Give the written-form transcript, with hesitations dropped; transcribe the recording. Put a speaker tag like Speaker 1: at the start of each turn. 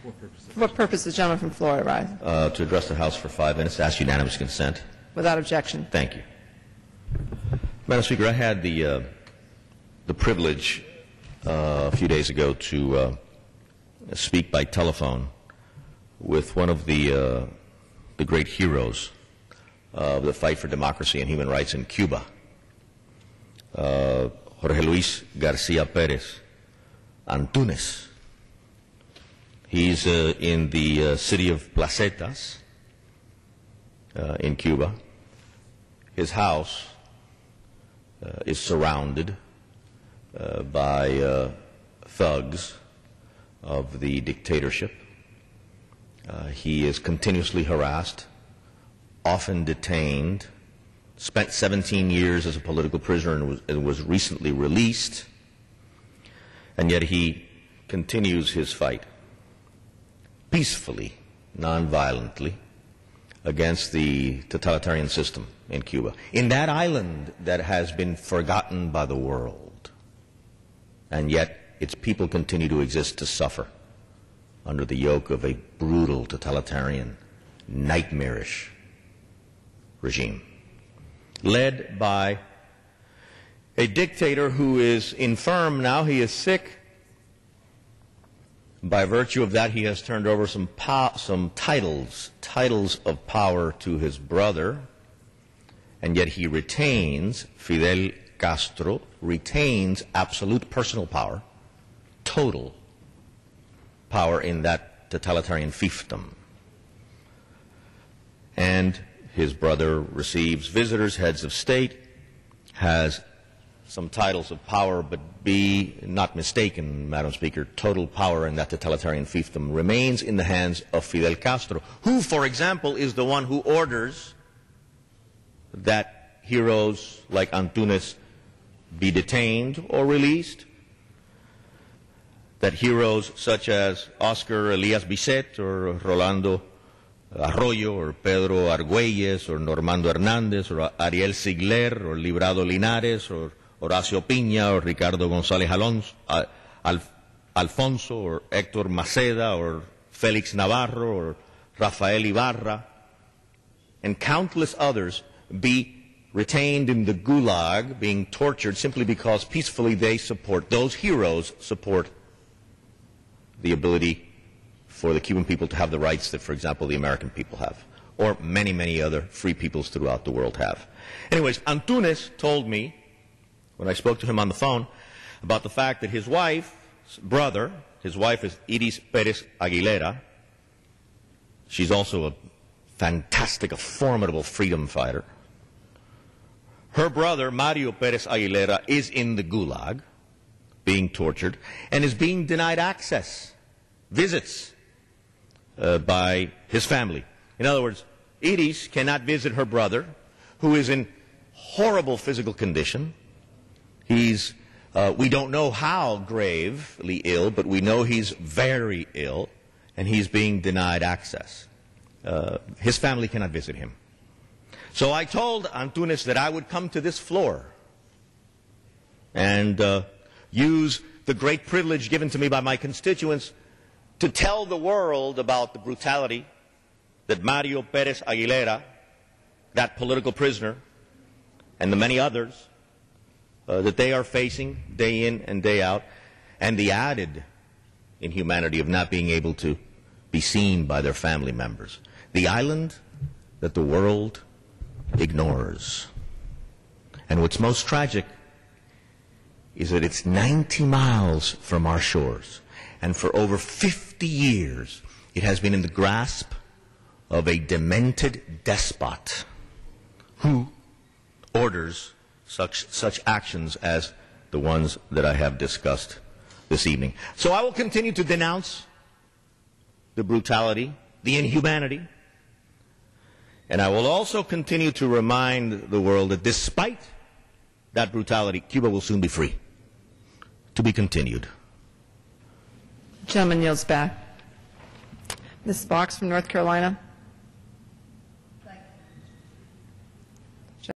Speaker 1: For what purpose the gentleman from Florida rise?
Speaker 2: To address the House for 5 minutes. Ask unanimous consent.
Speaker 1: Without objection.
Speaker 2: Thank you. Madam Speaker, I had the privilege a few days ago to speak by telephone with one of the great heroes of the fight for democracy and human rights in Cuba, Jorge Luis Garcia Perez Antunes. He's in the city of Placetas in Cuba. His house is surrounded by thugs of the dictatorship. He is continuously harassed, often detained, spent 17 years as a political prisoner and was recently released, and yet he continues his fight peacefully, non-violently, against the totalitarian system in Cuba, in that island that has been forgotten by the world, and yet its people continue to exist to suffer under the yoke of a brutal, totalitarian, nightmarish regime, led by a dictator who is infirm now. He is sick. By virtue of that, he has turned over some titles of power to his brother, and yet he retains, Fidel Castro retains absolute personal power, total power in that totalitarian fiefdom. And his brother receives visitors, heads of state, has some titles of power, but be not mistaken, Madam Speaker, total power in that totalitarian fiefdom remains in the hands of Fidel Castro, who, for example, is the one who orders that heroes like Antunes be detained or released, that heroes such as Oscar Elias Bisset or Rolando Arroyo or Pedro Argüelles or Normando Hernández or Ariel Sigler or Librado Linares or Horacio Piña or Ricardo González Alfonso or Héctor Maceda or Félix Navarro or Rafael Ibarra and countless others be retained in the Gulag, being tortured simply because peacefully those heroes support the ability for the Cuban people to have the rights that, for example, the American people have, or many, many other free peoples throughout the world have. Anyways, Antunes told me, when I spoke to him on the phone, about the fact that his wife's brother, his wife is Diaz Perez Aguilera. She's also a fantastic, a formidable freedom fighter. Her brother, Mario Perez Aguilera, is in the Gulag, being tortured, and is being denied access, visits by his family. In other words, Diaz cannot visit her brother, who is in horrible physical condition. He's, we don't know how gravely ill, but we know he's very ill, and he's being denied access. His family cannot visit him. So I told Antunes that I would come to this floor and use the great privilege given to me by my constituents to tell the world about the brutality that Mario Perez Aguilera, that political prisoner, and the many others that they are facing day in and day out, and the added inhumanity of not being able to be seen by their family members. The island that the world ignores. And what's most tragic is that it's 90 miles from our shores. And for over 50 years, it has been in the grasp of a demented despot who orders such actions as the ones that I have discussed this evening. So I will continue to denounce the brutality, the inhumanity, and I will also continue to remind the world that despite that brutality, Cuba will soon be free. To be continued.
Speaker 1: The gentleman yields back. Ms. Fox from North Carolina.